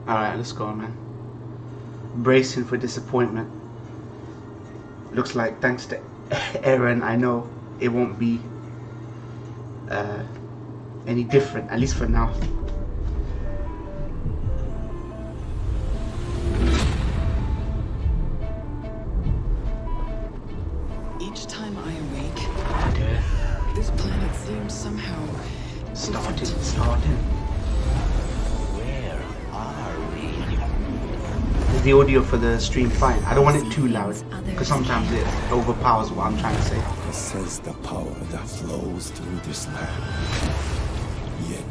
Alright, let's go, man. Bracing for disappointment. Looks like thanks to Aaron, I know it won't be any different, at least for now. Each time I awake, this planet seems somehow starting. Where are we? Is the audio for the stream fine? I don't want it too loud because sometimes it overpowers what I'm trying to say. This is the power that flows through this land. Yet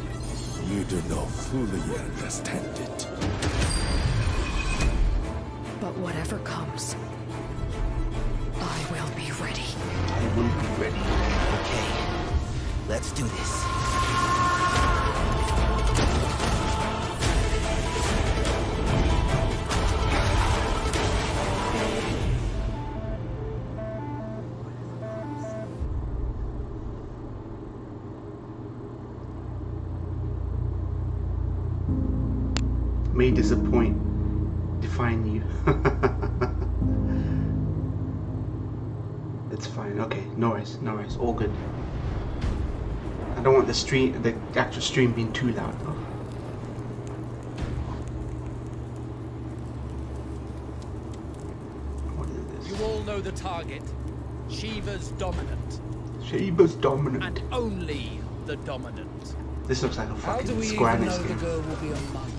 you do not fully understand it. But whatever comes, I will be ready. I will be ready. Okay, let's do this. May disappoint, define you. It's fine. Okay, no worries, all good. I don't want the actual stream being too loud though. What is this? You all know the target. Shiva's dominant. Shiva's dominant. And only the dominant. This looks like a How do fucking we Square even Enix know the game. girl will be a mother?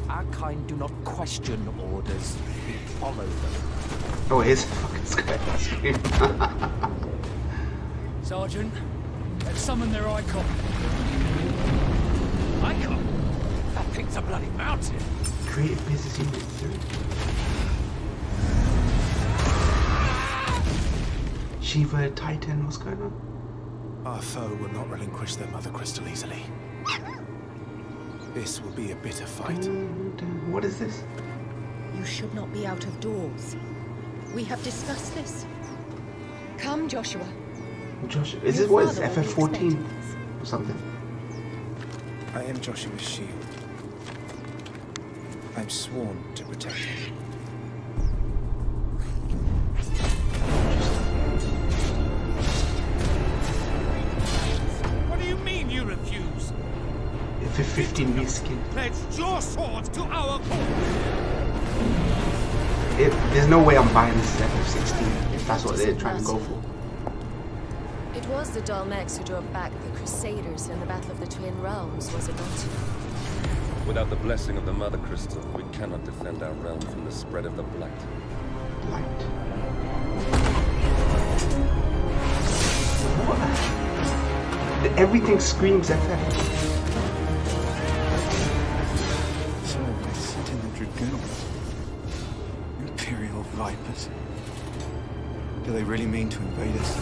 Our kind do not question orders. We follow them. Oh, it is a fucking Square Enix game. Sergeant, let's summon their icon. Icon? That thing's a bloody mountain. Creative Business Unit 3. Shiva, Titan, what's going on? Our foe will not relinquish their mother crystal easily. This will be a bitter fight. What is this? You should not be out of doors. We have discussed this. Come, Joshua. Joshua, is Your it what is father will be FF14 expecting us. or something? I am Joshua's shield. I'm sworn to protect him. What do you mean you refuse? FF15 reskin. Pledged your sword to our cause. There's no way I'm buying this FF16 if that's what they're trying to go for. It was the Dalmex who drove back the Crusaders in the Battle of the Twin Realms, was it not? Without the blessing of the Mother Crystal, we cannot defend our realm from the spread of the Blight. Blight. What? Everything screams FF. So they sit in the Dragoons. Imperial Vipers. Do they really mean to invade us?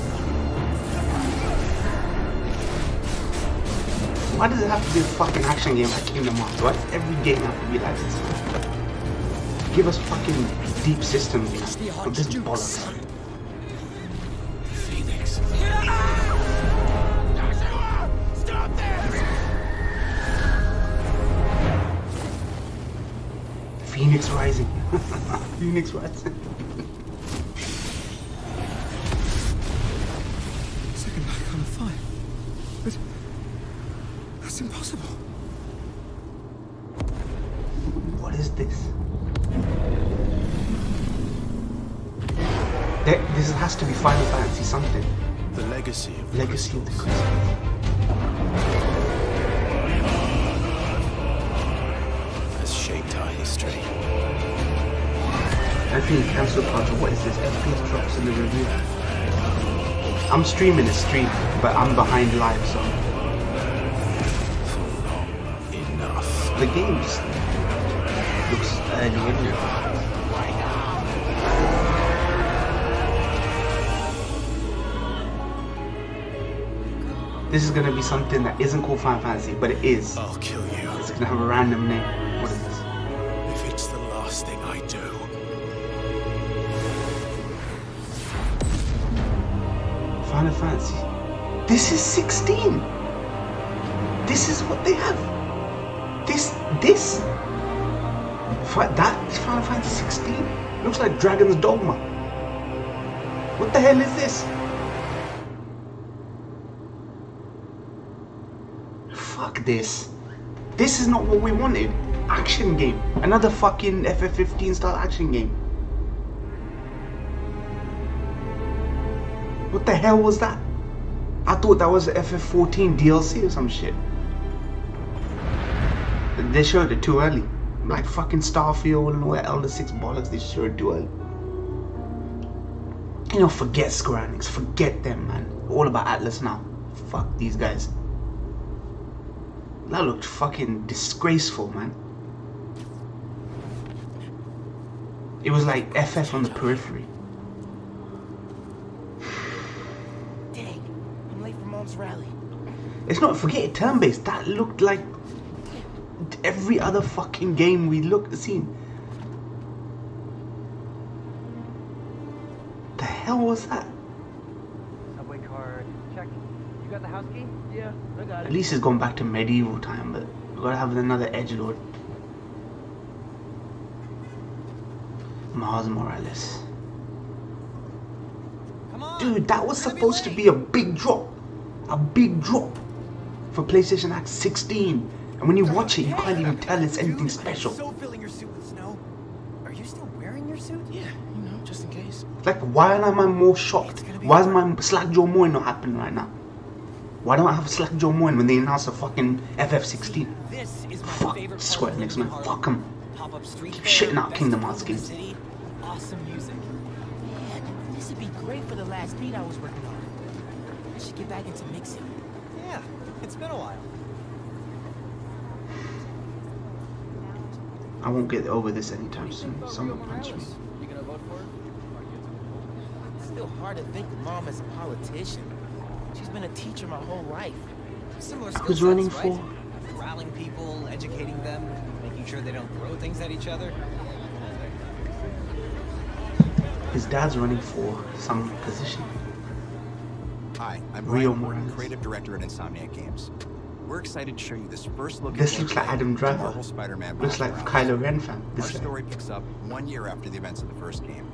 Why does it have to be a fucking action game like Kingdom Hearts? Why does every game have to be like this? Give us fucking deep system games. But this bollocks. Phoenix. Stop this! Phoenix Rising. Phoenix Rising. Second icon of fire. But that's impossible. What is this? This has to be Final Fantasy something. The legacy of the Legacy of the crystals. Has shaped our history. Anthony cancel culture. What is this? FPS drops in the review. I'm streaming a stream, but I'm behind live, so Enough. the game just looks early in there. This is gonna be something that isn't called Final Fantasy, but it is. I'll kill you. It's gonna have a random name. What is this? If it's the last thing I do. Final Fantasy. This is 16. This is what they have. This That is Final Fantasy 16? Looks like Dragon's Dogma. What the hell is this? Fuck this. This is not what we wanted. Action game. Another fucking FF15 style action game. What the hell was that? I thought that was FF14 DLC or some shit. They showed it too early. Like fucking Starfield and all that Elder 6 bollocks, they showed it too early. You know, forget Square Enix, forget them, man. All about Atlas now. Fuck these guys. That looked fucking disgraceful, man. It was like FF on the periphery. Dang, I'm late for Mom's rally. It's not, forget it, turn-based. That looked like every other fucking game we seen. The hell was that? Subway card, check. You got the house key? Yeah, I got it. At least it's gone back to medieval time, but we gotta have another edgelord. Miles Morales. Come on, dude, that was supposed to be a big drop. A big drop for PlayStation Act 16. And when you watch it, you can't even tell it's anything special. So filling your suit with snow. Are you still wearing your suit? Yeah, you know, just in case. Like, why am I more shocked? Why is my Slack Joe Moyne not happening right now? Why don't I have Slack Joe Moyne when they announce a fucking FF16? This is my Fuck favorite Square part of Enix, man. Harlem. Fuck them. Pop-up street Keep fair, shitting out Kingdom Hearts festival in games. the city, awesome music. Man, this would be great for the last beat I was working on. I should get back into mixing. Yeah, it's been a while. I won't get over this anytime soon. Someone punch me. You gonna vote for it? It's still hard to think of Mom as a politician. She's been a teacher my whole life. Similar skill Who's running sets, right? for? Corralling people, educating them, making sure they don't throw things at each other. His dad's running for some position. Hi, I'm Rio Brian Morton, Morales. creative director at Insomniac Games. We're excited to show you this first look This at looks like gameplay Adam of Driver. Marvel Spider-Man Looks like Miles Kylo Ren fan. Our This guy. story picks up 1 year after the events of the first game,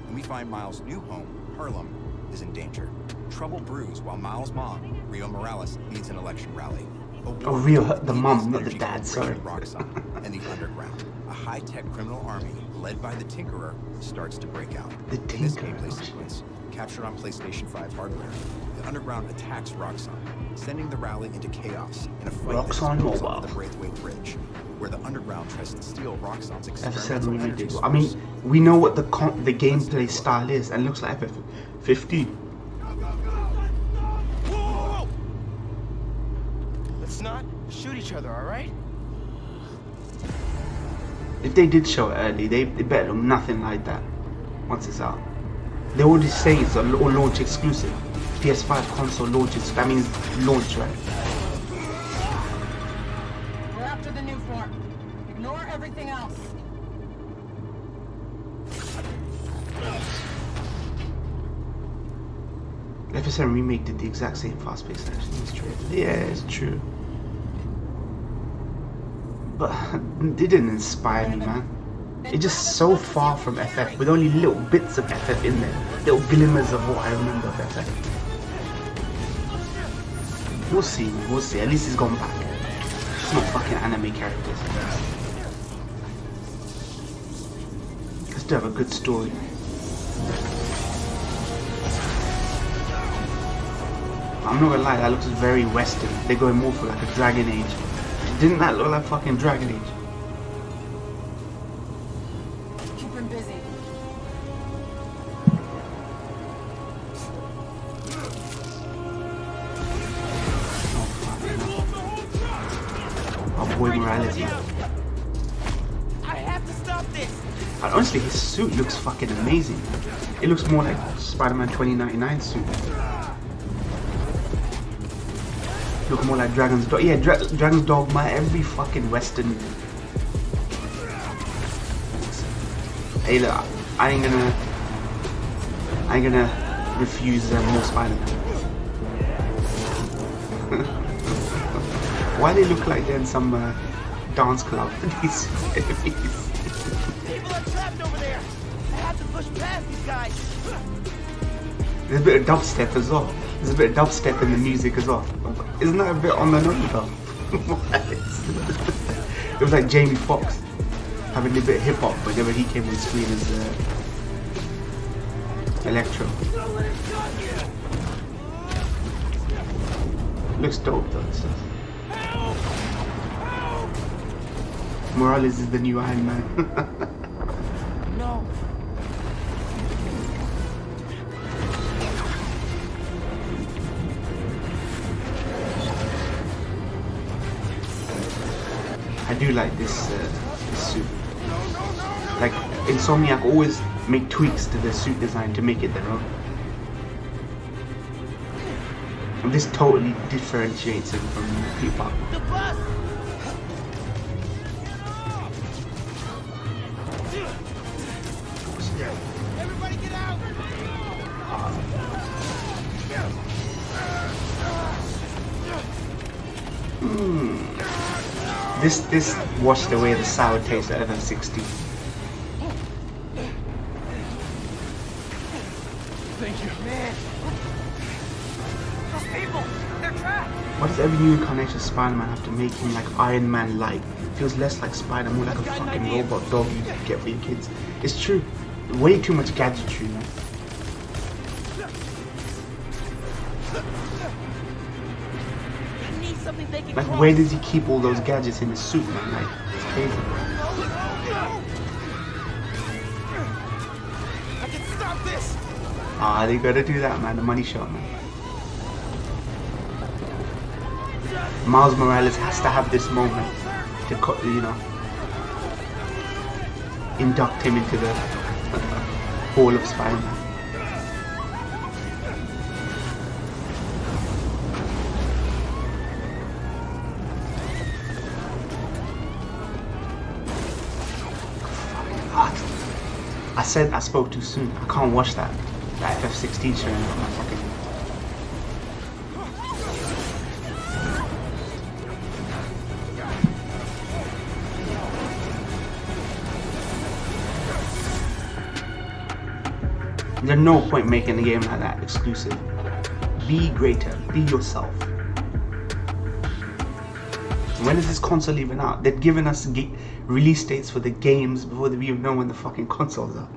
and we find Miles' new home, Harlem, is in danger. Trouble brews while Miles' mom, Rio Morales, leads an election rally. Oh, Rio, the mom, not the dad, sorry. Roxxon and the underground, a high-tech criminal army led by the Tinkerer, starts to break out. The In this Tinkerer, gameplay oh, shit. sequence, captured on PlayStation 5 hardware, the underground attacks Roxxon, sending the rally into chaos in a fight that Roxxon spills Mobile. onto the Braithwaite Bridge, where the underground tries to steal Roxxon's F7 experimental really energy did. source. I mean, we know what the gameplay style is, and it looks like FF15. Whoa! Let's not shoot each other, all right? If they did show it early, they better look nothing like that once it's out. They already say it's a launch exclusive. PS5 console launches, that means launch, right? We're after the new form. Ignore everything else. FF7 Remake did the exact same fast-paced action. It's true. Yeah, it's true. But it didn't inspire me, man. It's just so far from FF, with only little bits of FF in there. Little glimmers of what I remember of FF. We'll see, we'll see. At least it's gone back. It's not fucking anime characters. Let's do have a good story. I'm not gonna lie, that looks very Western. They're going more for like a Dragon Age. Didn't that look like fucking Dragon Age? Keep him busy. Oh boy, Morales, man. I have to stop this. And honestly, his suit looks fucking amazing. It looks more like Spider-Man 2099 suit. Look more like Dragon's Dogma. Yeah, Dragon's Dogma. Every fucking Western. Hey, look, I ain't gonna refuse more Spider-Man. Why they look like they're in some dance club? These enemies. People are trapped over there. I have to push past these guys. There's a bit of dubstep as well. There's a bit of dubstep in the music as well. Isn't that a bit on the nose though? It was like Jamie Foxx having a bit of hip hop whenever he came on screen as Electro. Looks dope though. This stuff. Morales is the new Iron Man. No. I do like this suit. Like Insomniac always make tweaks to the suit design to make it their own. And this totally differentiates it from P-pop. The bus. Everybody get out. This washed away the sour taste of FF16. Thank you. Man. Those people, they're trapped. Why does every new incarnation of Spider-Man have to make him like Iron Man-like? Feels less like Spider, more like a fucking robot dog you get for your kids. It's true. Way too much gadgetry, man. Like, where does he keep all those gadgets in his suit, man? Like, it's crazy. I can stop this. Ah, they gotta do that, man. The money shot, man. Miles Morales has to have this moment to, you know, induct him into the Hall of Spider-Man. I said I spoke too soon. I can't watch that FF16 show on my fucking. There's no point making a game like that exclusive. Be greater. Be yourself. When is this console even out? They've given us release dates for the games before we even know when the fucking consoles are.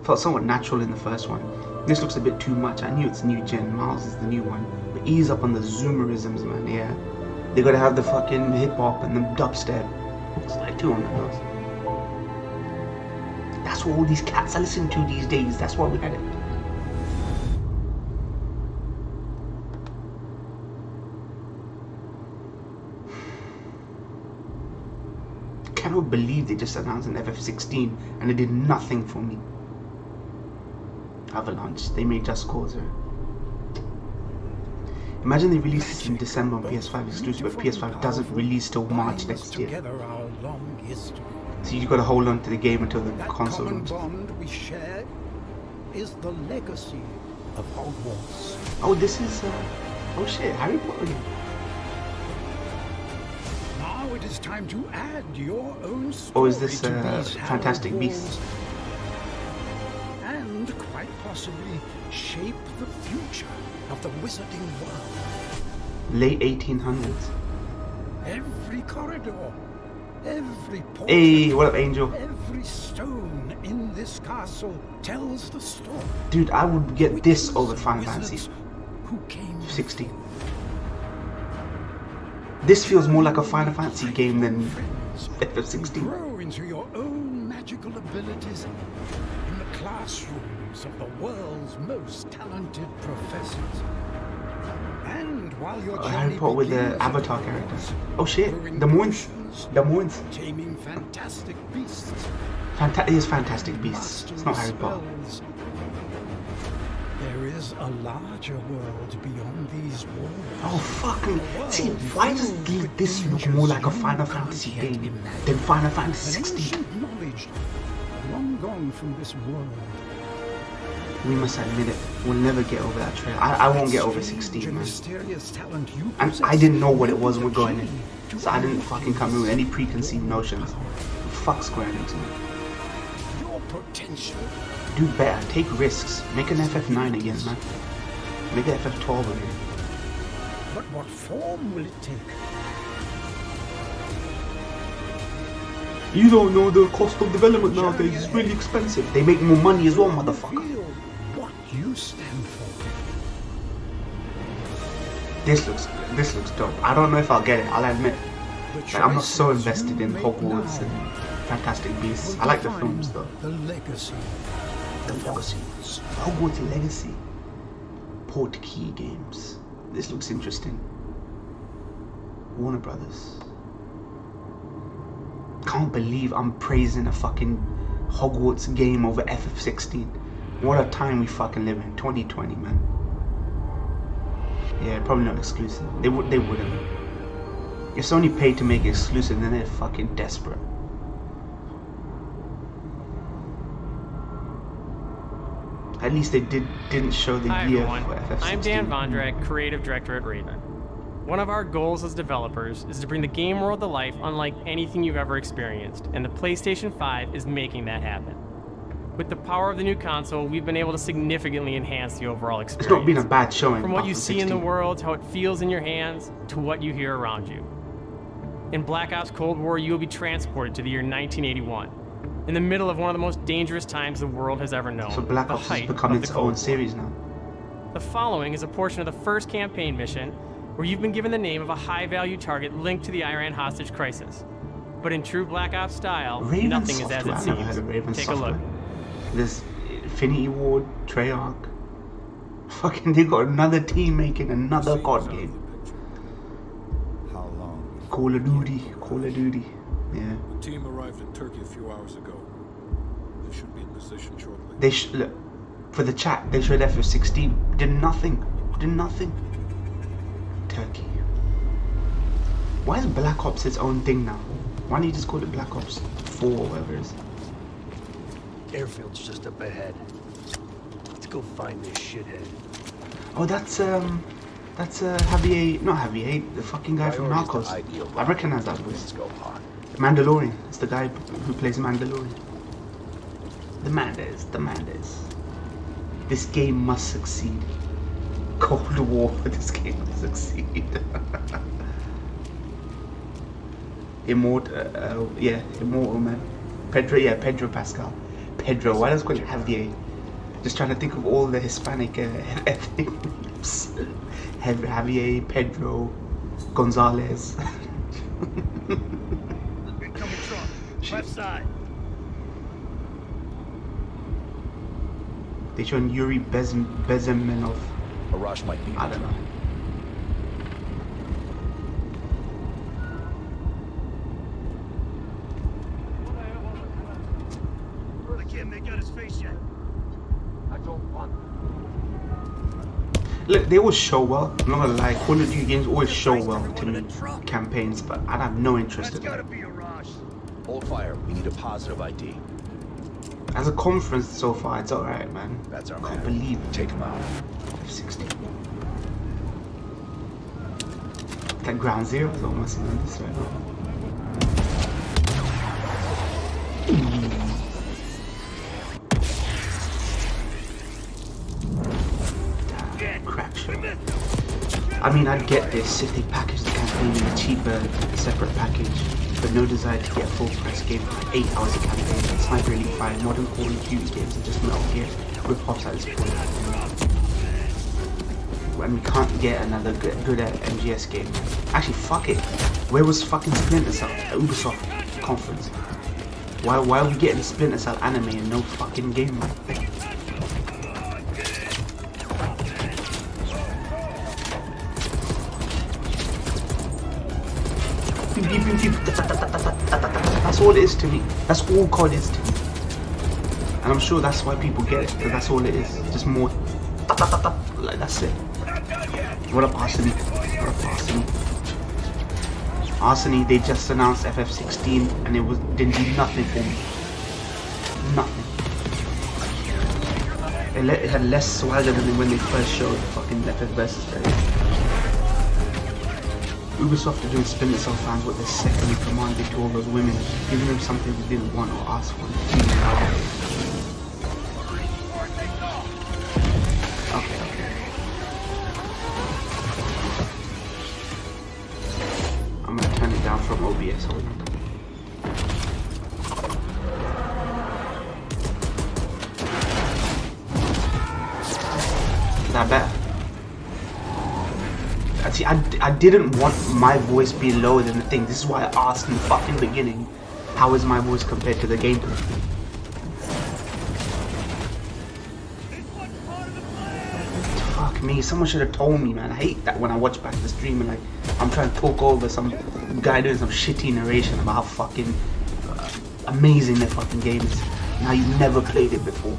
Felt somewhat natural in the first one. This looks a bit too much. I knew it's new gen. Miles is the new one. But ease up on the zoomerisms, man. Yeah. They gotta have the fucking hip hop and the dubstep. It's like too on the nose. That's what all these cats are listening to these days. That's why we had it. I cannot believe they just announced an FF16 and it did nothing for me. Avalanche, they made Just Cause. Imagine they release this in December on PS5 exclusive, but PS5 doesn't release till March next year. So you gotta hold on to the game until the console launches. Bond we share is the legacy of Hogwarts. Oh, this is oh shit, Harry Potter. Now it is time to add your own story. Oh, is this to these Fantastic Hogwarts Beasts? And quite possibly shape the future of the wizarding world. Late 1800s. Every corridor, every portal, Hey, what up, Angel? every stone in this castle tells the story. Dude, I would get this over Final Fantasy Who came 16. This feels more like a Final Fantasy game than FF16. grow into your own magical abilities in the classrooms of the world's most talented professors. And while your Harry journey Potter with the begins Avatar at characters. Hogwarts, Oh shit, growing the Moons. potions, The Moons. taming fantastic beasts, It is Fantastic Beasts. It's not Harry Potter. spells. There is a larger world beyond these walls. Oh fuck me. See, why does this look more like a Final Fantasy game than Final Fantasy 16? Knowledge long gone from this world. We must admit it. We'll never get over that trailer. I won't get over 16, man. Mysterious talent you And possess. I didn't know what it was we're going in. So I didn't fucking come in with any preconceived notions. Fuck Square Enix, man. potential. Do better. Take risks. Make an FF9 again, man. Make an FF12 again. But what form will it take? You don't know the cost of development nowadays. It's really expensive. They make more money as well, motherfucker. Feel what you stand for. This looks dope. I don't know if I'll get it, I'll admit. Like, I'm not so invested in Hogwarts and Fantastic Beasts. I like the films though. The Legacy. The Legacy. Hogwarts Legacy. Port Key Games. This looks interesting. Warner Brothers. Can't believe I'm praising a fucking Hogwarts game over FF16. What a time we fucking live in. 2020, man. Yeah, probably not exclusive. They wouldn't. If Sony paid to make it exclusive, then they're fucking desperate. At least they didn't show the year for FF16. I'm Dan Vondrak, creative director at Raven. One of our goals as developers is to bring the game world to life unlike anything you've ever experienced, and the PlayStation 5 is making that happen. With the power of the new console, we've been able to significantly enhance the overall experience. It's not been a bad showing. From what you see in the world, how it feels in your hands, to what you hear around you. In Black Ops Cold War, you will be transported to the year 1981, in the middle of one of the most dangerous times the world has ever known. So Black Ops has become its own series now. The following is a portion of the first campaign mission where you've been given the name of a high-value target linked to the Iran hostage crisis. But in true Black Ops style, nothing is as it seems. Take a look. There's Infinity Ward, Treyarch. Fucking, they got another team making another COD game. How long? Call of Duty. Yeah. The team arrived in Turkey a few hours ago. They should be in position shortly. They look, for the chat, they showed FF16. Did nothing. Turkey. Why is Black Ops its own thing now? Why don't you just call it Black Ops 4 or whatever it is? Airfield's just up ahead. Let's go find this shithead. Oh, that's Javier, not Javier, the fucking guy from Narcos. I recognize that voice. Mandalorian. It's the guy who plays Mandalorian. The Mandes. This game must succeed. Cold War. This game must succeed. Immortal, man. Pedro Pascal. Pedro, why does it call it Javier? Just trying to think of all the Hispanic ethnic names. Javier, Pedro, Gonzalez. Incoming truck, left side. They showing Yuri Bezmenov. A rush might be. I don't know. I can't make out his face yet. I don't want. Look, they always show well. I'm not gonna lie, Call of Duty games always show well to me. Campaigns, but I have no interest in them. Hold fire. We need a positive ID. As a conference so far, it's alright, man. That's our Can't believe it. Take him out. F16. That Ground Zero is almost in this right now. Damn, crack show. I mean, I'd get this if they packaged the campaign in a cheaper, separate package, but no desire to get a full price game for 8 hours of campaign. Sniper Elite 5, modern Call of Duty games are just Metal Gear rip-offs at this point. And we can't get another good at MGS game. Actually, fuck it. Where was fucking Splinter Cell at Ubisoft conference? Why are we getting Splinter Cell anime and no fucking game? That's all it is to me. That's all COD is to me. And I'm sure that's why people get it, because that's all it is. Just more like that's it. What up, Arseny? Arseny, they just announced FF16 and didn't do nothing for me. Nothing. It had less swagger than when they first showed fucking FF versus trailer. Ubisoft are doing Splinter Cell fans what they secondly commanded to all those women, giving them something they didn't want or ask for. Okay. I'm gonna turn it down from OBS. Hold on. Is that better? See, I didn't want my voice being lower than the thing. This is why I asked in the fucking beginning, how is my voice compared to the gameplay? Fuck me, someone should have told me, man. I hate that when I watch back the stream and like I'm trying to talk over some guy doing some shitty narration about how fucking amazing the fucking game is. Now you've never played it before.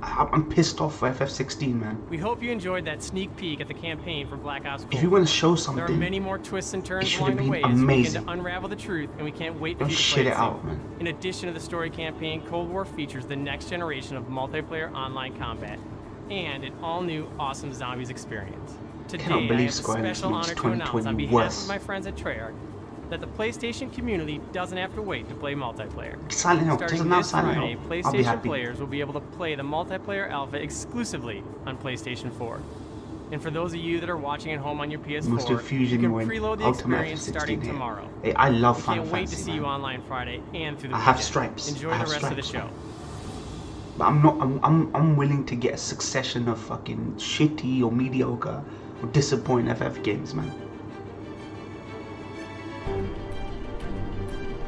I'm pissed off for FF16, man. We hope you enjoyed that sneak peek at the campaign for Black Ops Cold. If you want to show something, there are many more twists and turns it along the way as we begin to unravel the truth, and we can't wait for you to shit play it out, man. In addition to the story campaign, Cold War features the next generation of multiplayer online combat and an all-new awesome zombies experience. Today, I have a special honor to announce on behalf of my friends at Treyarch that the PlayStation community doesn't have to wait to play multiplayer. Starting this Friday, PlayStation players will be able to play the multiplayer alpha exclusively on PlayStation 4. And for those of you that are watching at home on your PS4, you can preload the experience starting tomorrow. Hey, I love Final Fantasy. Can't wait to see you online Friday and through the weekend. I have stripes. Enjoy the rest of the show. But I'm willing to get a succession of fucking shitty or mediocre or disappointing FF games, man.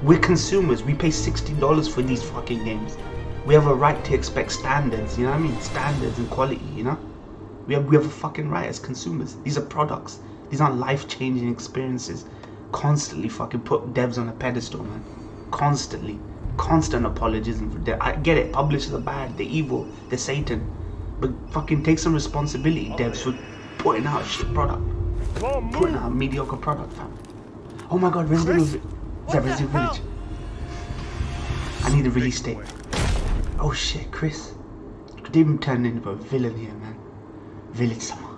We're consumers. We pay $60 for these fucking games. We have a right to expect standards, you know what I mean? Standards and quality, you know? We have a fucking right as consumers. These are products. These aren't life-changing experiences. Constantly fucking put devs on a pedestal, man. Constantly. Constant apologism for devs. I get it. Publishers are bad. They're evil. They're Satan. But fucking take some responsibility, devs, for putting out a shit product. Putting out a mediocre product, fam. Oh my god, Resident Evil. Is that Resident Village? I need a release date. Oh shit, Chris. Could even turn into a villain here, man. Village Summer.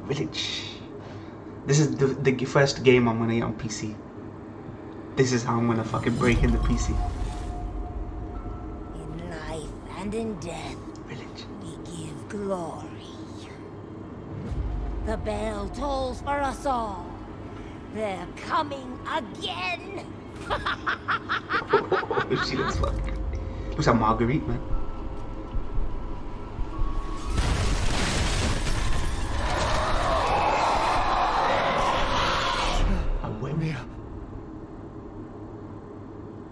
Village. This is the first game I'm gonna get on PC. This is how I'm gonna fucking break into PC. In life and in death, Village. We give glory. The bell tolls for us all. They're coming again! Oh, she looks fucking good. Looks like Marguerite, man.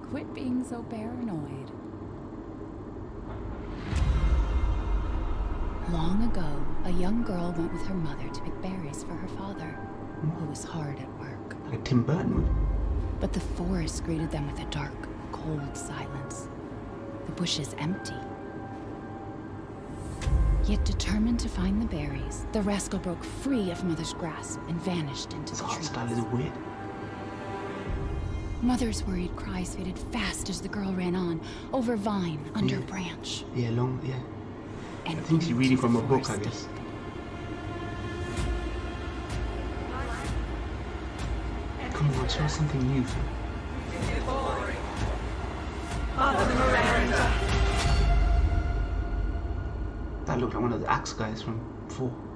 Quit being so paranoid. Long ago, a young girl went with her mother to pick berries for her father, who was hard at work. Like a Tim Burton movie. But the forest greeted them with a dark, cold silence. The bushes empty. Yet determined to find the berries, the rascal broke free of Mother's grasp and vanished into the trees. His art style is weird. Mother's worried cries faded fast as the girl ran on, over vine, under branch. Yeah, yeah. And I think she's reading from a book, I guess. Come on, show us something new. That looked like one of the axe guys from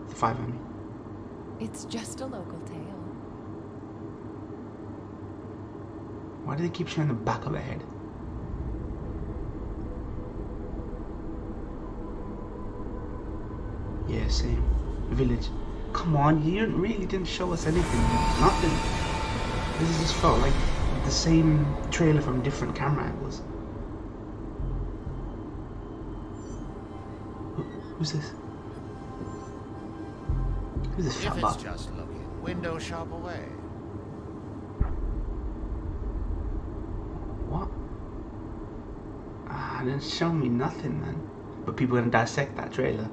5, I mean. It's just a local tale. Why do they keep showing the back of her head? Yeah, same. Village. Come on, you really didn't show us anything. Nothing. This just felt like the same trailer from different camera angles. Who's this? Who's this fat butt? If it's just looking, window shop away. What? Ah, didn't show me nothing, man. But people are gonna dissect that trailer.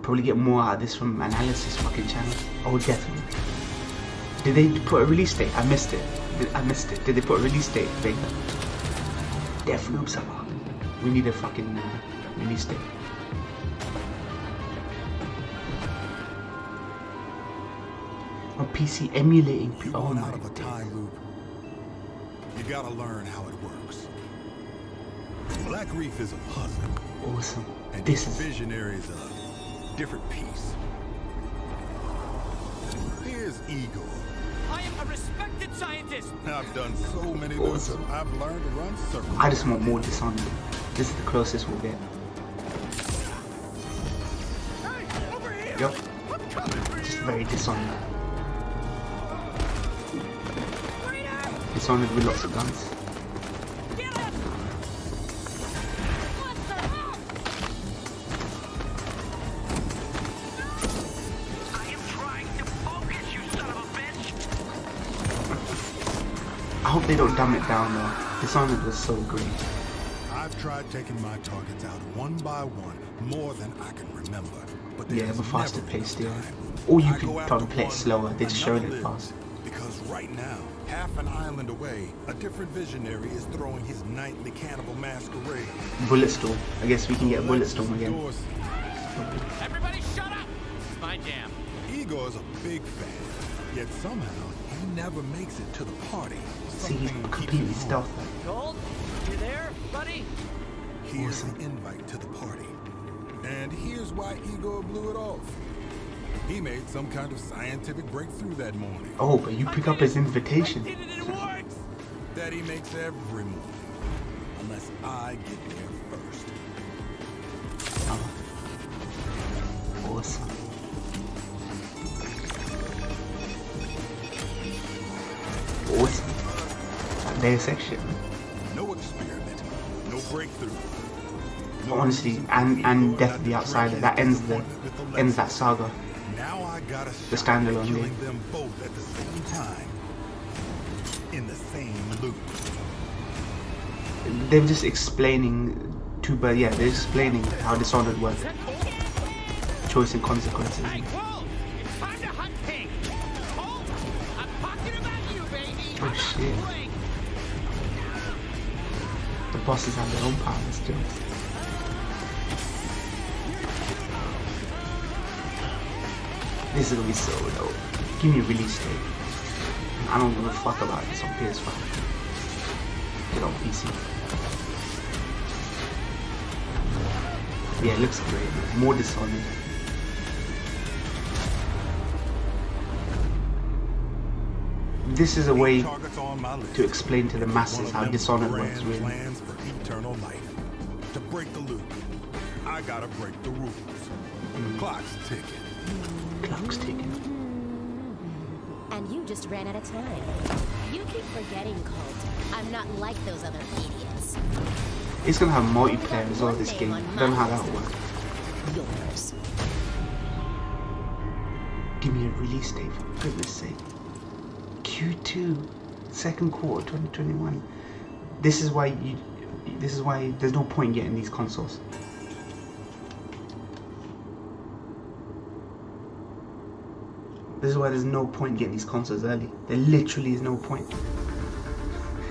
Probably get more out of this from analysis fucking channels. Oh, definitely. Did they put a release date? I missed it. I missed it. Did they put a release date? Deathloop summer. We need a fucking release date. On PC emulating. Oh my god. You gotta learn how it works. Black Reef is a puzzle. Awesome. And This each is visionary is a different piece. Here's Igor. I am a respected scientist. I've done so many loops. Awesome. I've learned to run circles. I just want more Dishonored. This is the closest we'll get. Yep. Just very Dishonored. Dishonored with lots of guns. I hope they don't dumb it down though. Dishonored was so great. I've tried taking my targets out one by one more than I can remember. But Yeah, but faster paced, yeah. Or you could probably play it slower, they just showed it fast. Because right now, half an island away, a different visionary is throwing his nightly cannibal masquerade. Bulletstorm. I guess we can get Bulletstorm again. Everybody shut up! It's my jam. Igor's a big fan, yet somehow he never makes it to the party. See, he's completely stealthy. Gold, you there, buddy? Here's the invite to the party. And here's why Igor blew it off. He made some kind of scientific breakthrough that morning. Oh, but you pick up his invitation. That he makes every morning. Unless I get there first. Awesome. Awesome. That Deus section. No experiment. No breakthrough. Honestly, and Death of the Outsider, that ends that saga. Now I gotta the standalone game. killing them both at the same time. In the same loop. They're just explaining they're explaining how Dishonored works. Choice and consequences. Oh shit. The bosses have their own powers too. This is gonna be so dope. Give me a release date. I don't give a fuck about this on PS5. Get on PC. Yeah, it looks great. More Dishonored. This is a way to explain to the masses how Dishonored works, really. Plans for eternal life. To break the loop, I gotta break the rules. Clock's ticking. Clock's ticking. And you just ran out of time. You keep forgetting, Colt. I'm not like those other idiots. It's gonna have multiplayer as well, this game. I don't know how that will work. Yours. Give me a release date, for goodness sake. Q2, second quarter 2021. This is why there's no point in getting these consoles. This is why there's no point in getting these consoles early. There literally is no point.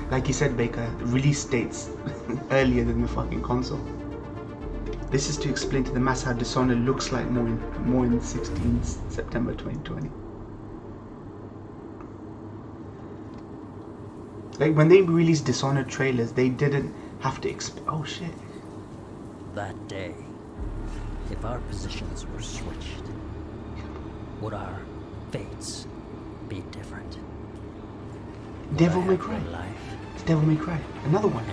Like you said, Baker, release dates earlier than the fucking console. This is to explain to the mass how Dishonored looks like more in 16 September 2020. Like when they released Dishonored trailers, they didn't have to oh shit. That day, if our positions were switched, would our fates be different? Devil May Cry. It's Devil May Cry. Another one.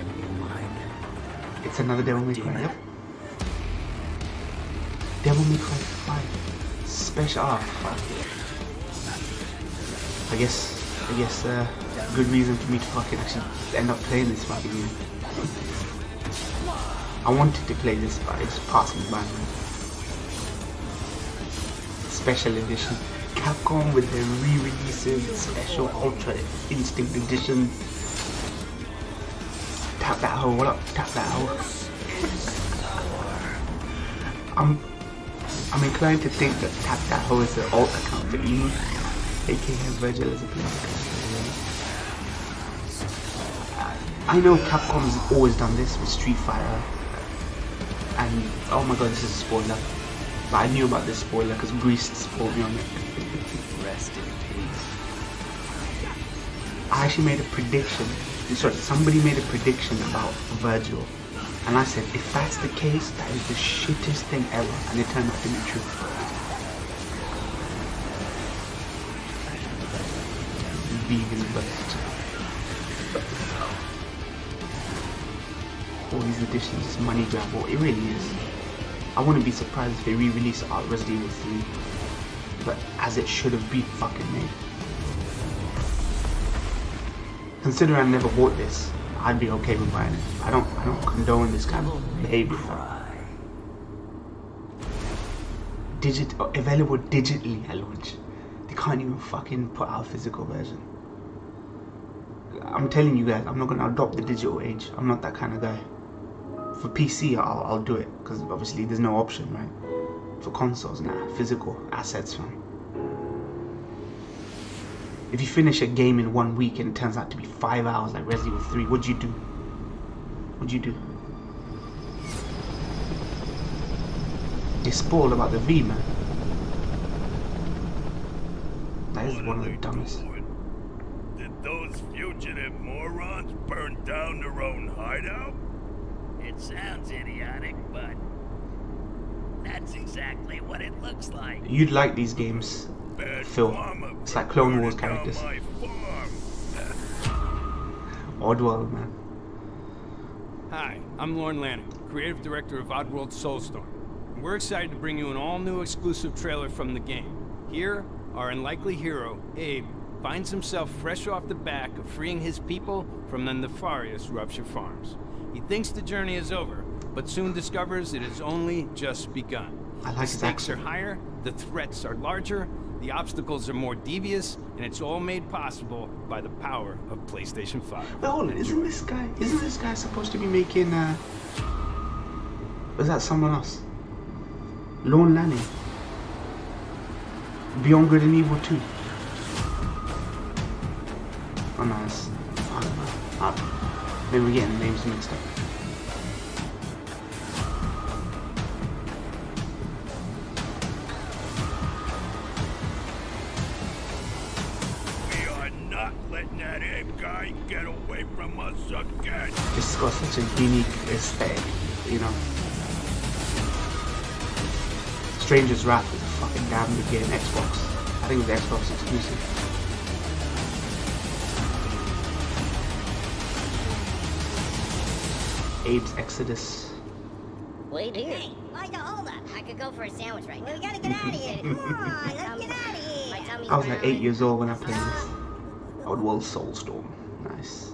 It's another Devil May Cry. Yep. Devil May Cry 5. Special. Ah, fuck. I guess. Good reason for me to fucking actually end up playing this fucking game. I wanted to play this, but it's passed me by. Special edition. Capcom with their re-releases, special Ultra Instinct edition. Tap that hole, what up? Tap that hole. I'm inclined to think that Tap That Hole is the alt account for Emo, aka Virgil as a player. I know Capcom's always done this with Street Fighter, and oh my god, this is a spoiler. But I knew about this spoiler because Grease spoiled me on it. Rest in peace. I actually made a prediction sorry, somebody made a prediction about Virgil, and I said, if that's the case, that is the shittest thing ever, and it turned out to be true. Vegan best. All these editions, is money grab, well, it really is. I wouldn't be surprised if they re-release Resident Evil 3, but as it should have been fucking made. Considering I never bought this, I'd be okay with buying it. I don't condone this kind of behavior. Available digitally at launch. They can't even fucking put out a physical version. I'm telling you guys, I'm not gonna adopt the digital age. I'm not that kind of guy. For PC, I'll do it, because obviously there's no option, right? For consoles, nah, physical assets, man. If you finish a game in 1 week and it turns out to be 5 hours like Resident Evil 3, what'd you do? What'd you do? You're spoiled about the V, man. That is one of the dumbest. Did those fugitive morons burn down their own hideout? It sounds idiotic, but that's exactly what it looks like. You'd like these games, Phil. It's like Clone Wars characters. Oddworld, man. Hi, I'm Lorne Lanning, creative director of Oddworld Soulstorm. And we're excited to bring you an all-new exclusive trailer from the game. Here, our unlikely hero, Abe, finds himself fresh off the back of freeing his people from the nefarious Rupture Farms. He thinks the journey is over, but soon discovers it has only just begun. The stakes are higher, the threats are larger, the obstacles are more devious, and it's all made possible by the power of PlayStation 5. But hold on, isn't this guy supposed to be making, was that someone else? Lorne Lanning. Beyond Good and Evil 2. Oh no, it's, I don't know. Maybe we're getting the names mixed up. We are not letting that Abe guy get away from us again. It's got such a unique aesthetic, you know. Stranger's Wrath is a fucking damn good game. Xbox. I think it was Xbox exclusive. Abe's Exodus. Wait here. Hey, Micah, hold up. I could go for a sandwich right now. We gotta get out of here. Come on, let's get out of here. I was like 8 years old when I played this. Oddworld Soulstorm. Nice.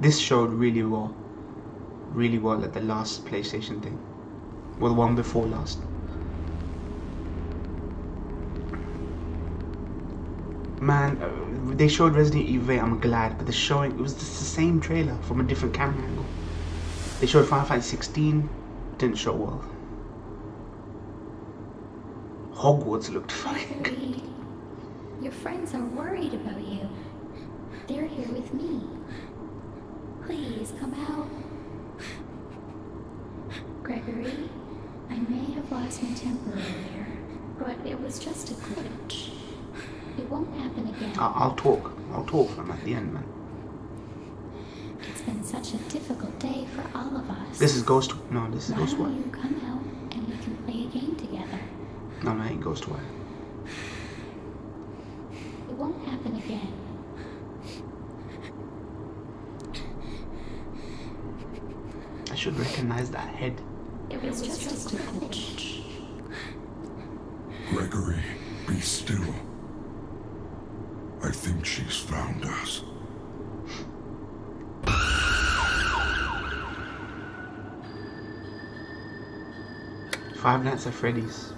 This showed really well at the last PlayStation thing. Well, the one before last. Man, they showed Resident Evil 8, I'm glad, but it was just the same trailer from a different camera angle. They showed Final Fantasy 16, didn't show well. Hogwarts looked fine. Your friends are worried about you. They're here with me. Please come out. Gregory, I may have lost my temper earlier, but it was just a glitch. It won't happen again. I'll talk for them at the end, man. It's been such a difficult day for all of us. This is Ghost. No, this is Ghostwire. Why don't you come out and we can play a game together? No, it ain't Ghostwire. It won't happen again. I should recognize that head. It was just a glitch. Gregory, be still. I think she's found us. Five Nights at Freddy's.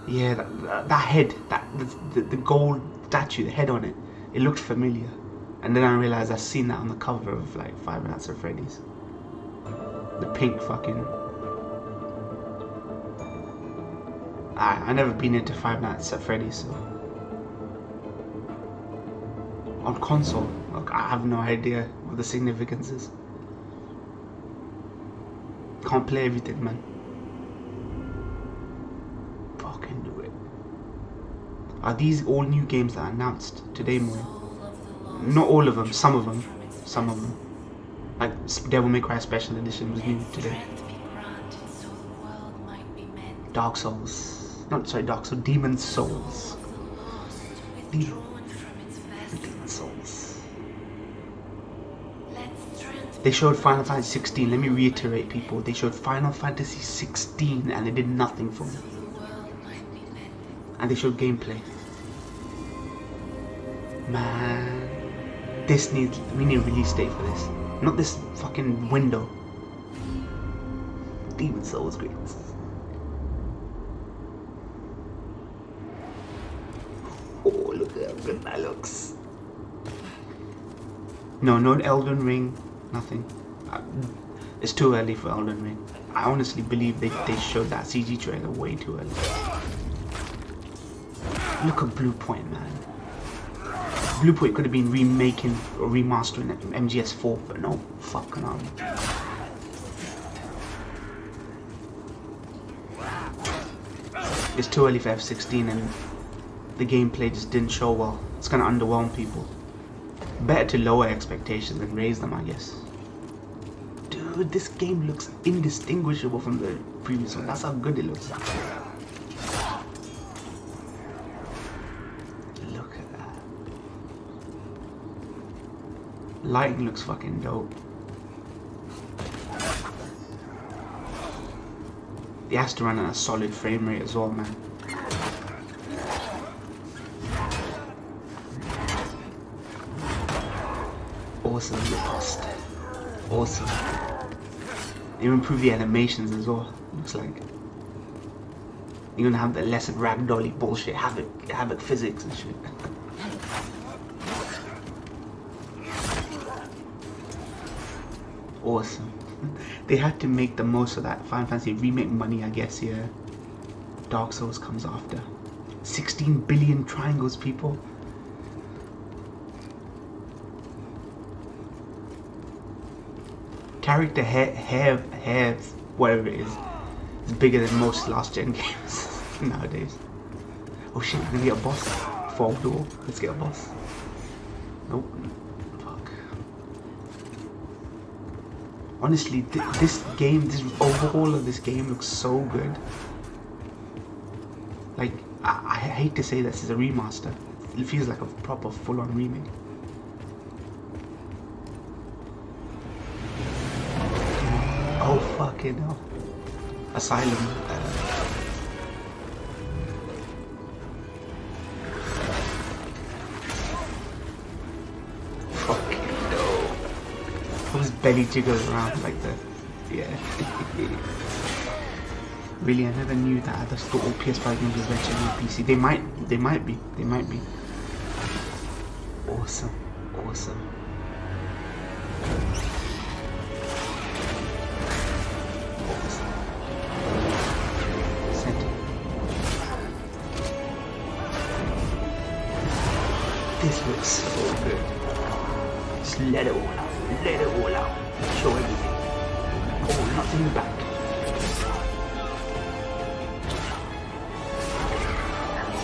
Yeah, that head, the gold statue, the head on it, it looked familiar. And then I realized I've seen that on the cover of like Five Nights at Freddy's. The pink fucking. I never been into Five Nights at Freddy's, so. On console, like, I have no idea what the significance is. Can't play everything, man. Fucking do it. Are these all new games that are announced today morning? Not all of them, some of them. Some of them. Like Devil May Cry Special Edition was new today. Dark Souls. Not sorry, Dark Souls. Demon Souls. Demon Souls. They showed Final Fantasy 16. Let me reiterate, people. They showed Final Fantasy 16 and it did nothing for me. And they showed gameplay. Man, we need a release date for this. Not this fucking window. Demon Souls great. Oh, look at how good that looks. No Elden Ring, nothing. It's too early for Elden Ring. I honestly believe they showed that CG trailer way too early. Look at Blue Point, man. Blue Point could have been remaking or remastering MGS4, but no, fucking on. It's too early for F16 and the gameplay just didn't show well. It's gonna underwhelm people. Better to lower expectations than raise them, I guess. Dude, this game looks indistinguishable from the previous one. That's how good it looks. Look at that. Lighting looks fucking dope. It has to run at a solid frame rate as well, man. Awesome lost. Awesome. They improve the animations as well. Looks like you're gonna have the less ragdolly bullshit, havoc physics and shit. Awesome. They had to make the most of that Final Fantasy remake money, I guess. Yeah. Dark Souls comes after. 16 billion triangles, people. Character hair, whatever it is bigger than most last gen games nowadays. Oh shit, we're gonna get a boss. Fog door. Let's get a boss. Nope. Fuck. Honestly, this overhaul of this game looks so good. Like, I hate to say this is a remaster. It feels like a proper full-on remake. Oh fucking hell. Asylum. Fucking no. Whose belly jiggles around like that? Yeah. Really, I never knew that other store all PS5 games was eventually on PC. They might be. Awesome. This looks so good. Just let it all out. Show everything. Oh, nothing back.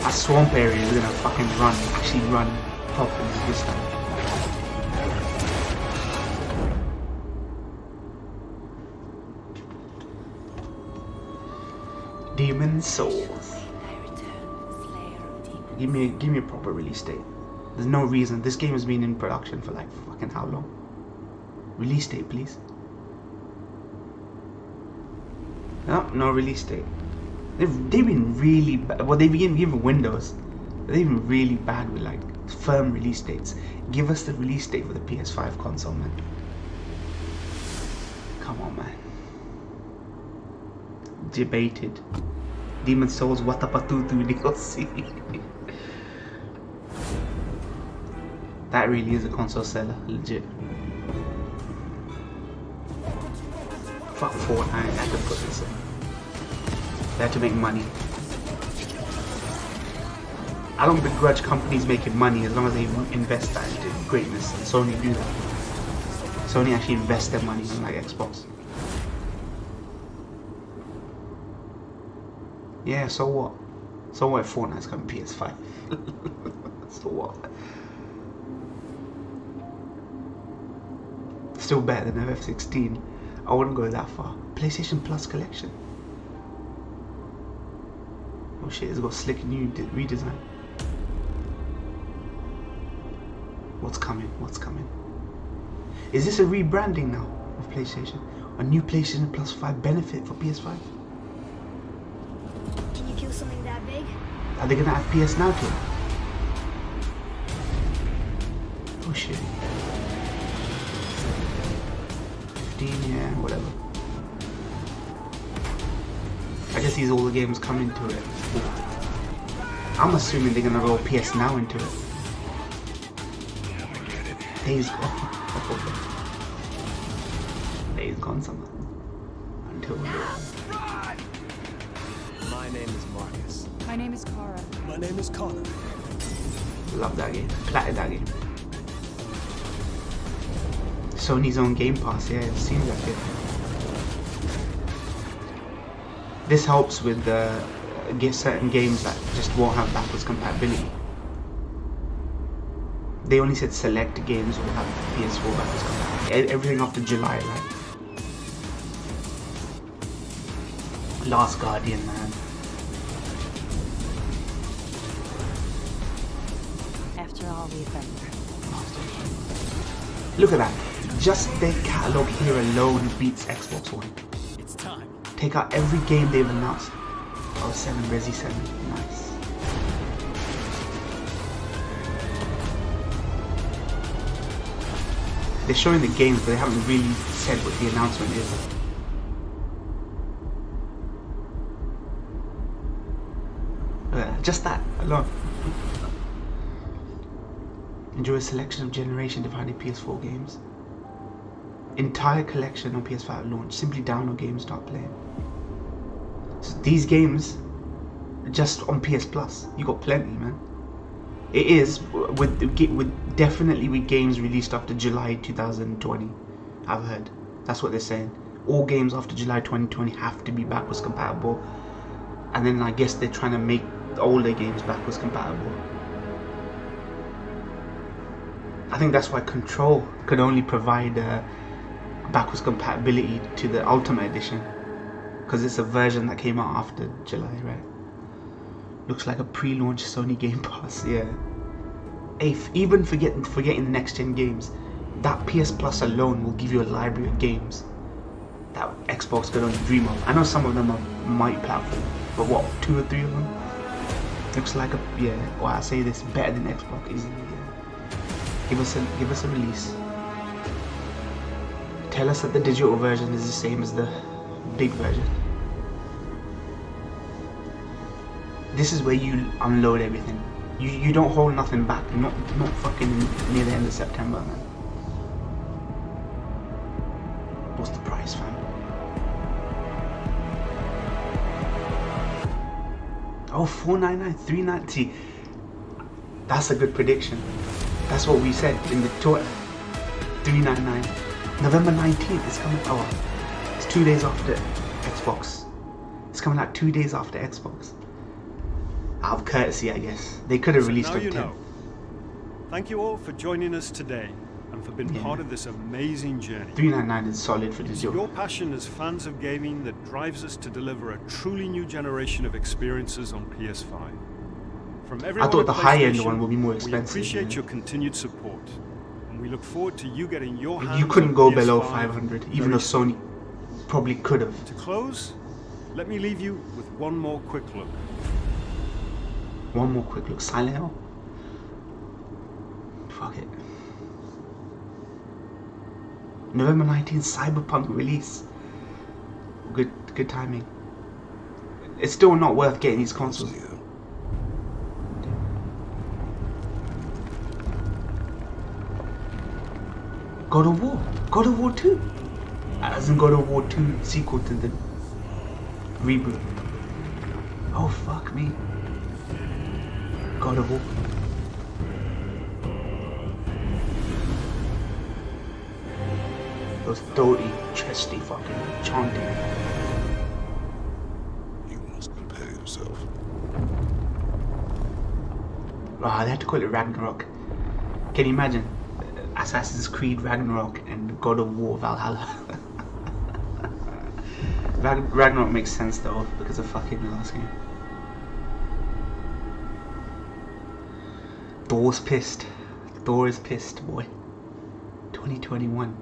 That swamp area is gonna fucking actually run properly this time. Demon Souls. Give me a proper release date. There's no reason. This game has been in production for like fucking how long? Release date, please. No release date. They've been really bad. Well, they've been given Windows. They've been really bad with like firm release dates. Give us the release date for the PS5 console, man. Come on, man. Debated. Demon Souls Watapatutu DLC. That really is a console seller, legit. Fuck Fortnite, I had to put this in. They had to make money. I don't begrudge companies making money as long as they invest that into greatness, and Sony do that. Sony actually invest their money in like Xbox. Yeah, so what? So what if Fortnite's coming PS5? So what? Still better than FF16. I wouldn't go that far. PlayStation Plus collection. Oh shit, it's got slick new redesign. What's coming? What's coming? Is this a rebranding now of PlayStation? A new PlayStation Plus 5 benefit for PS5? Can you kill something that big? Are they gonna add PS Now to it? Oh shit. 15, yeah, whatever. I guess these all the games come into it. I'm assuming they're gonna roll PS Now into it. Days Gone. Days Gone somewhere. Until My name is Marcus. My name is Kara. My name is Connor. love that game. Platted that game. Sony's own Game Pass, yeah, it seems like it. This helps with certain games that just won't have backwards compatibility. They only said select games will have PS4 backwards compatibility. Everything after July, right? Last Guardian, man. After all we've been through. Look at that. Just their catalog here alone beats Xbox One. It's time. Take out every game they've announced. Oh, 7, Resi 7. Nice. They're showing the games, but they haven't really said what the announcement is. Just that alone. Enjoy a selection of generation-defining PS4 games. Entire collection on PS5 launch. Simply download games, start playing. So these games, just on PS Plus, you got plenty, man. It is with definitely with games released after July 2020. I've heard. That's what they're saying. All games after July 2020 have to be backwards compatible, and then I guess they're trying to make the older games backwards compatible. I think that's why Control could only provide backwards compatibility to the Ultimate Edition, because it's a version that came out after July, right? Looks like a pre-launch Sony Game Pass, yeah. Even forgetting the next-gen games, that PS Plus alone will give you a library of games that Xbox could only dream of. I know some of them are multi-platform, but what, 2 or 3 of them? Looks like well, I say this, better than Xbox easily, yeah. Give us a release. Tell us that the digital version is the same as the big version. This is where you unload everything. You don't hold nothing back. Not fucking near the end of September, man. What's the price, fam? Oh, $4.99, $3.90. That's a good prediction. That's what we said in the tour. $3.99. November 19th is coming. Oh, it's 2 days after Xbox. It's coming out 2 days after Xbox. Out of courtesy, I guess. They could have released it on 10. Thank you all for joining us today and for being part of this amazing journey. $3.99 is solid for It's your passion as fans of gaming that drives us to deliver a truly new generation of experiences on PS5. From everyone I thought at the high-end PlayStation, one would be more we expensive. appreciate your continued support, and we look forward to you getting your hands You couldn't on go PS5 below 500, even though Sony probably could have. To close, let me leave you with one more quick look. One more quick look. Silent Hill? Fuck it. November 19th, Cyberpunk release. Good timing. It's still not worth getting these consoles. God of War. God of War 2. As in God of War 2 sequel to the reboot. Oh fuck me. God of War. Those dirty, chesty fucking chanting. You must prepare yourself. Ah, they had to call it Ragnarok. Can you imagine? Assassin's Creed Ragnarok and God of War Valhalla. Ragnarok makes sense though because of fucking the last game. Thor's pissed. Thor is pissed, boy. 2021.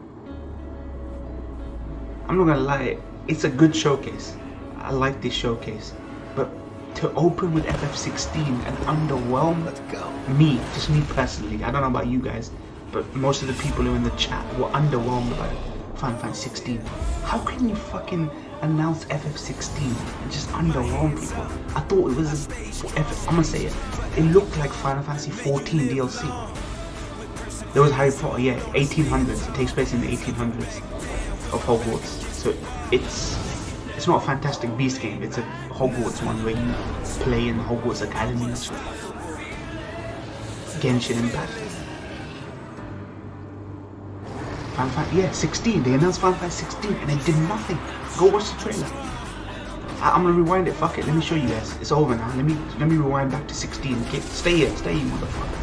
I'm not gonna lie, it's a good showcase. I like this showcase, but to open with FF16 and underwhelm me, just me personally, I don't know about you guys, but most of the people who are in the chat were underwhelmed by Final Fantasy 16. How can you fucking announce FF16 and just underwhelm people? I thought it was I'm gonna say it. It looked like Final Fantasy 14 DLC. There was Harry Potter, yeah, 1800s. It takes place in the 1800s of Hogwarts. So it's not a Fantastic Beasts game. It's a Hogwarts one where you play in the Hogwarts Academy and stuff. Genshin Impact. Final Fantasy, yeah, 16. They announced Final Fantasy 16 and they did nothing. Go watch the trailer. I'm gonna rewind it. Fuck it. Let me show you guys. It's over now. Let me rewind back to 16. Okay? Stay here, you motherfucker.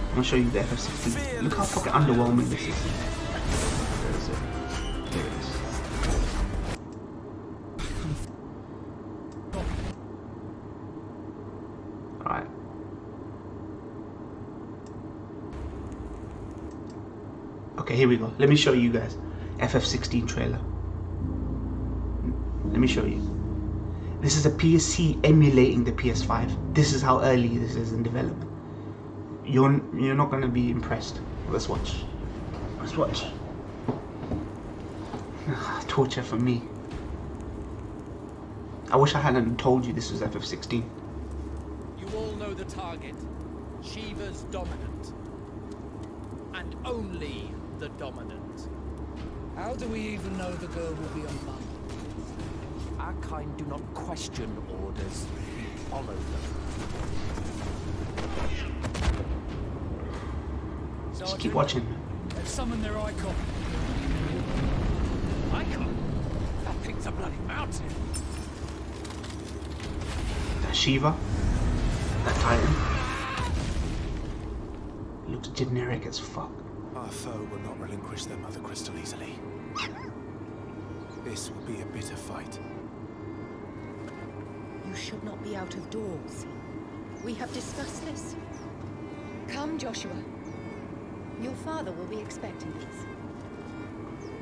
I'm gonna show you the FF16. Look how fucking underwhelming this is. Where is it? There it is. Alright. Okay, here we go. Let me show you guys. FF16 trailer. Let me show you. This is a PSC emulating the PS5. This is how early this is in development. You're not gonna be impressed. Let's watch. Let's watch. Torture for me. I wish I hadn't told you this was FF16. You all know the target. Shiva's dominant. And only the dominant. How do we even know the girl will be on Mum? Our kind do not question orders. We follow them. Just keep watching. They've summoned their icon. Icon? That thing's a bloody mountain. That Shiva? That Titan? Looks generic as fuck. Our foe will not relinquish their mother crystal easily. This will be a bitter fight. You should not be out of doors. We have discussed this. Come, Joshua. Your father will be expecting this.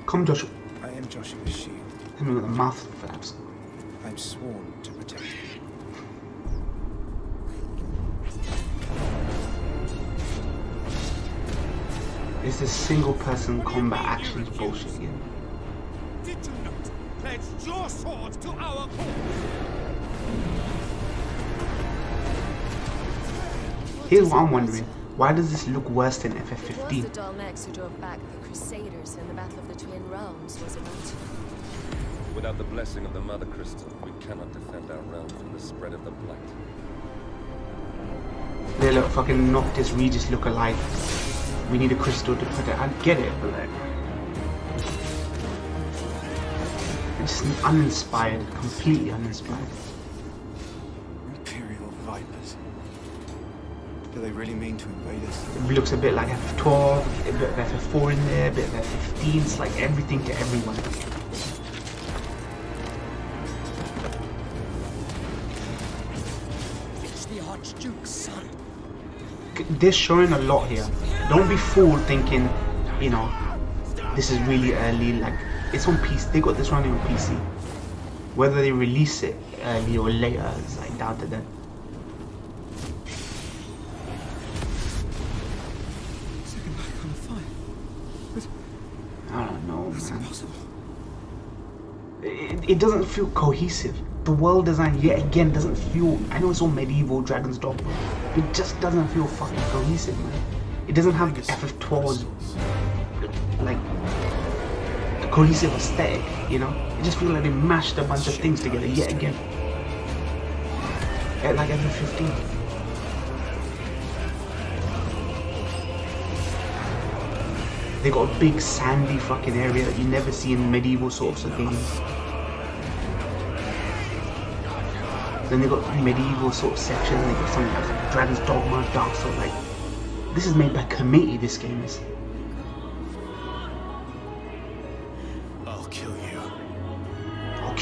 Come, Joshua. I am Joshua's shield. Hit me with a mouth flaps. I'm sworn to protect you. Is this single person combat actually bullshit here? Did you not pledge your sword to our cause? Here's what I'm wondering. Why does this look worse than It was the FF15? Dalmex who drove back the Crusaders in the Battle of the Twin Realms, was it not? Without the blessing of the Mother Crystal, we cannot defend our realm from the spread of the Blight. They look fucking Noctis Regis look alike. We need a crystal to put it. I get it, but like, it's just uninspired, completely uninspired. Imperial Vipers. Do they really mean to invade us? It looks a bit like FF12, a bit of FF4 in there, a bit of FF15. It's like everything to everyone. It's the Archduke's son. They're showing a lot here. Don't be fooled thinking, you know, this is really early. Like, it's on PC. They got this running on PC. Whether they release it early or later is like down to them. I don't know, man. It doesn't feel cohesive. The world design yet again doesn't feel. I know it's all medieval, Dragon's Dogma, but it just doesn't feel fucking cohesive, man. It doesn't have the FF12's like the cohesive aesthetic, you know. It just feels like they mashed a bunch of things together yet again. Like FF15. They got a big sandy fucking area that you never see in medieval sorts of games. Then they got medieval sort of sections. They got something like Dragon's Dogma, Dark Souls. Like, this is made by committee. This game is.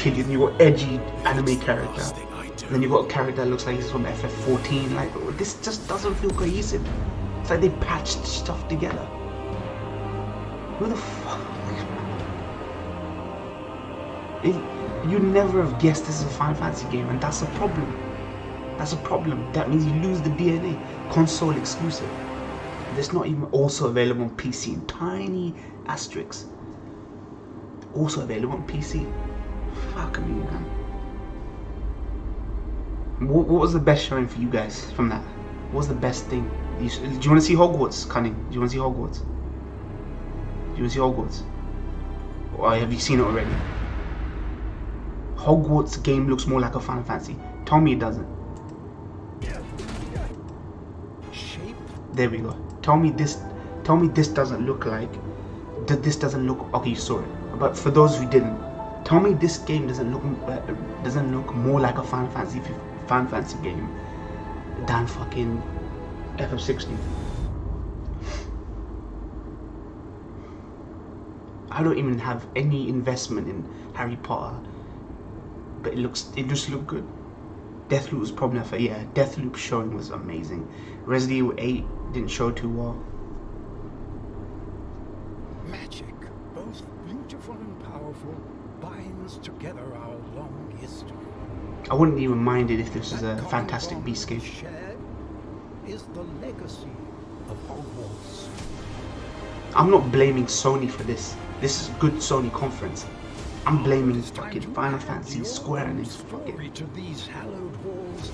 kill you. And you got edgy anime character. And then you got a character that looks like he's from FF14. Like, this just doesn't feel cohesive. It's like they patched stuff together. Who the fuck? You'd never have guessed this is a Final Fantasy game, and that's a problem. That's a problem. That means you lose the DNA. Console exclusive. It's not even also available on PC in tiny asterisks. Also available on PC. Fuck me, man. What was the best showing for you guys from that? What was the best thing? Do you want to see Hogwarts, Cunning? Do you want to see Hogwarts? Do you want to see Hogwarts? Or have you seen it already? Hogwarts game looks more like a Final Fantasy. Tell me it doesn't. There we go. Tell me this doesn't look like. This doesn't look. Okay, you saw it. But for those who didn't, tell me this game doesn't look more like a Final Fantasy game than fucking FF16. I don't even have any investment in Harry Potter, but it just looked good. Deathloop was probably Deathloop showing was amazing. Resident Evil 8 didn't show too well. Magic, both beautiful and powerful, binds together our long history. I wouldn't even mind it if this was a Fantastic Beasts game. Shared is the legacy of Hogwarts. I'm not blaming Sony for this. This is good Sony conference. I'm blaming fucking Final Fantasy, Square Enix, fucking to these hallowed halls,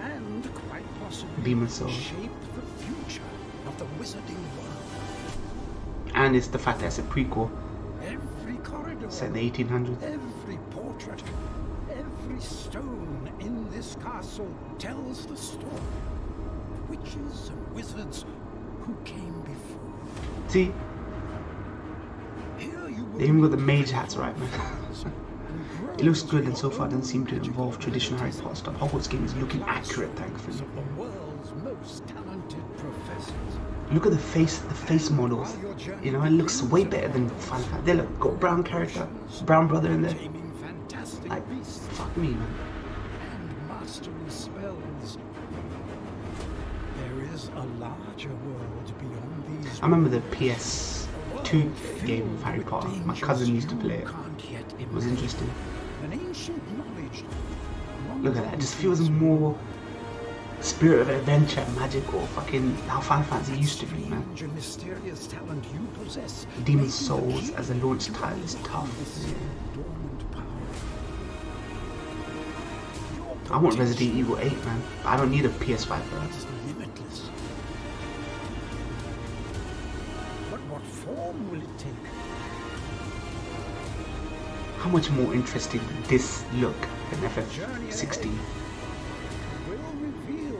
and quite possibly Demon Souls. shape the future of the wizarding world. And it's the fact that it's a prequel. Every corridor, Set in the 1800s. every portrait, every stone in this castle tells the story. Witches and wizards who came before. See? They even got the mage hats right, man. It looks good and so far doesn't seem to involve traditional Harry Potter stuff. Hogwarts game is looking accurate, thankfully. Look at the face models. You know, it looks way better than Final Fantasy. They look got brown character, brown brother in there. Like, fuck me, man. Mastering spells. There is a larger world beyond these. I remember the PS2 game of Harry Potter. My cousin used to play it. It was interesting. An ancient knowledge. Look at that. It just feels more spirit of adventure, magical, fucking how Final Fantasy used to be, man. Mysterious talent you possess. Demon Souls as a launch title is tough. Yeah. I want Resident Evil 8, man. I don't need a PS5 for that. Limitless. But what form will it take? How much more interesting did this look than FF16? Will reveal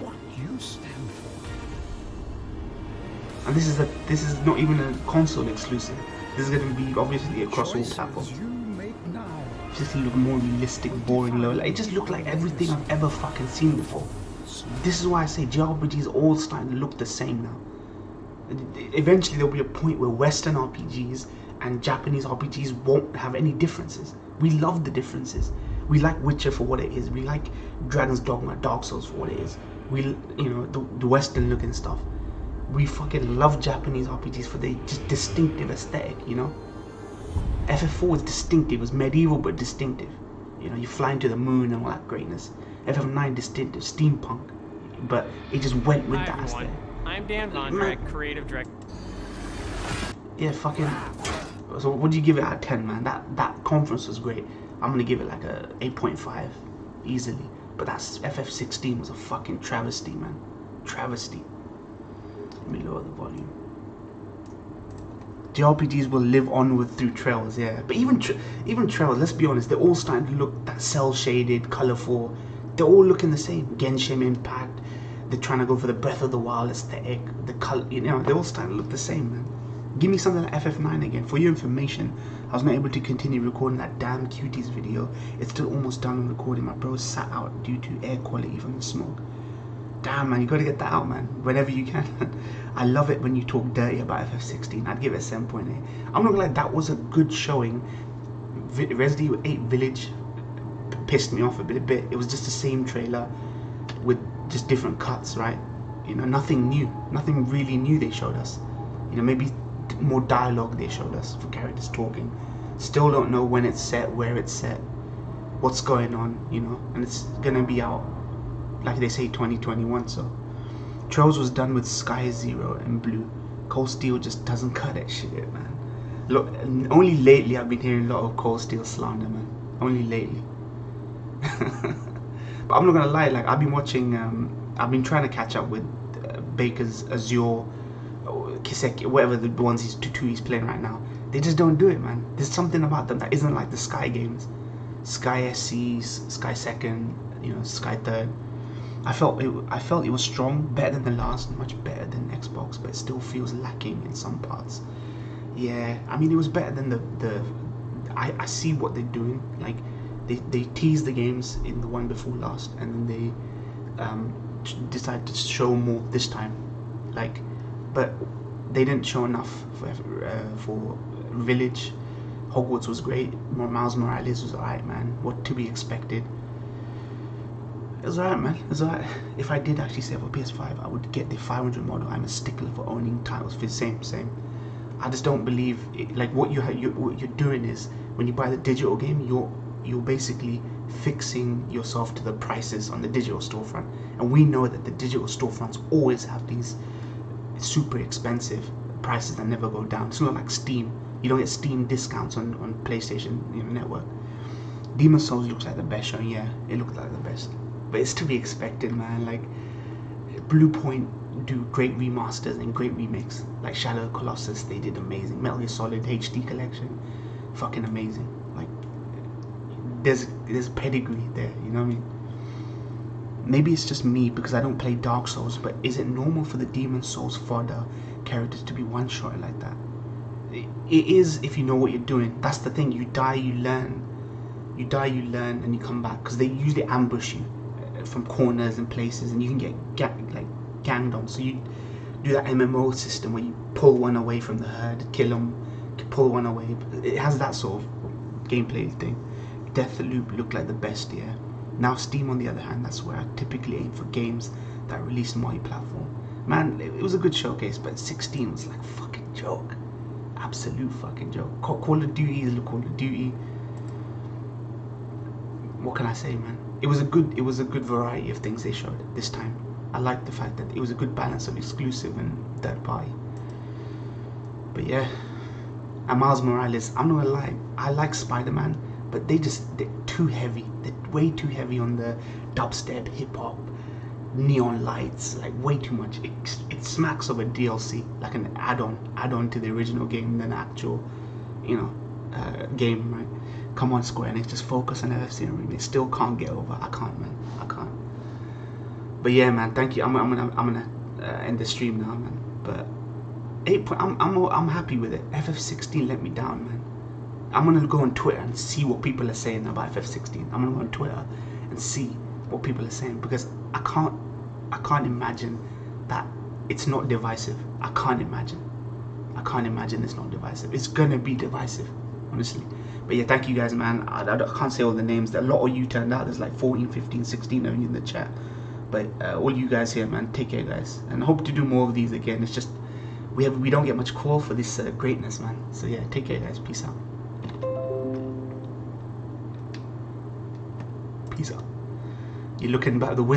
what you stand for. And this is not even a console exclusive. This is going to be obviously across all platforms. It just look more realistic, boring, low. Like, it just looked like everything I've ever fucking seen before. This is why I say JRPGs all starting to look the same now. Eventually there'll be a point where Western RPGs and Japanese RPGs won't have any differences. We love the differences. We like Witcher for what it is. We like Dragon's Dogma, Dark Souls for what it is. We, you know, the Western looking stuff. We fucking love Japanese RPGs for their just distinctive aesthetic, you know. FF4 was distinctive, it was medieval but distinctive. You know, you fly into the moon and all that greatness. FF9 distinctive, steampunk, but it just went with that aesthetic. I'm Dan Vondrak, creative director. Yeah, fucking. So what do you give it out of 10, man? That conference was great. I'm gonna give it like a 8.5 easily. But that's FF16 was a fucking travesty, man. Travesty. Let me lower the volume. JRPGs will live onward through trails, yeah. But even trails, let's be honest, they're all starting to look that cel-shaded, colourful. They're all looking the same. Genshin Impact. They're trying to go for the Breath of the Wild aesthetic. The color, you know, they're all starting to look the same, man. Give me something like FF9 again. For your information, I was not able to continue recording that damn Cuties video. It's still almost done on recording. My bro sat out due to air quality from the smoke. Damn, man, you gotta get that out, man, whenever you can. I love it when you talk dirty about FF16. I'd give it a 7.8. I'm not gonna lie, that was a good showing Resident Evil 8 Village pissed me off a bit. It was just the same trailer with just different cuts, right? You know, nothing new, nothing really new they showed us. You know, maybe more dialogue they showed us for characters talking. Still don't know when it's set, where it's set, what's going on, you know, and it's gonna be out, like they say, 2021. So Trails was done with Sky Zero and Blue. Cold Steel just doesn't cut that shit, man. Look, only lately I've been hearing a lot of Cold Steel slander, man. Only lately. But I'm not gonna lie, like I've been watching, I've been trying to catch up with Baker's Azure, Kiseki, whatever the ones he's playing right now. They just don't do it, man. There's something about them that isn't like the Sky games. Sky SC, Sky Second, you know, Sky Third. I felt it was strong, better than the last, much better than Xbox, but it still feels lacking in some parts. Yeah, I mean, it was better than I see what they're doing. Like they teased the games in the one before last, and then they decided to show more this time. Like, but they didn't show enough for Village. Hogwarts was great. Miles Morales was alright, man. What to be expected. It was alright, man. It was alright. If I did actually save for PS5, I would get the 500 model. I'm a stickler for owning titles for the same. I just don't believe it, like what you're doing is when you buy the digital game, you're basically fixing yourself to the prices on the digital storefront, and we know that the digital storefronts always have these super expensive prices that never go down. It's not like Steam. You don't get Steam discounts on PlayStation, you know, network. Demon Souls looks like the best show. Yeah, it looks like the best, but it's to be expected, man. Like Blue Point do great remasters and great remakes. Like Shadow of the Colossus, they did amazing. Metal Gear Solid HD collection, fucking amazing. Like there's pedigree there, you know what I mean? Maybe it's just me because I don't play Dark Souls, but is it normal for the Demon Souls fodder characters to be one-shot like that? It is if you know what you're doing. That's the thing. You die, you learn. You die, you learn, and you come back, because they usually ambush you from corners and places, and you can get ganged on. So you do that MMO system where you pull one away from the herd, kill them, pull one away. It has that sort of gameplay thing. Deathloop looked like the best, yeah. Now Steam, on the other hand, that's where I typically aim for games that release multi-platform. Man, it was a good showcase, but 16 was like a fucking joke. Absolute fucking joke. Call of Duty is Call of Duty. What can I say, man? It was a good variety of things they showed this time. I like the fact that it was a good balance of exclusive and third party. But yeah, and Miles Morales, I'm not gonna lie, I like Spider-Man, but they're too heavy. They're way too heavy on the dubstep, hip hop, neon lights, like way too much. It smacks of a DLC, like an add-on to the original game than an actual, you know, game, right? Come on, Square Enix, just focus on FFXVI remake. Still can't get over. I can't, man. I can't. But yeah, man, thank you. I'm gonna end the stream now, man. But I'm happy with it. FF16 let me down, man. I'm gonna go on Twitter and see what people are saying about FF16. I'm gonna go on Twitter and see what people are saying, because I can't imagine that it's not divisive. I can't imagine it's not divisive. It's gonna be divisive, honestly. But yeah, thank you guys, man. I can't say all the names. A lot of you turned out. There's like 14, 15, 16 of you in the chat. But all you guys here, man, take care, guys, and I hope to do more of these again. It's just we don't get much call for this greatness, man. So yeah, take care, guys. Peace out. Peace out. You're looking back the wizard.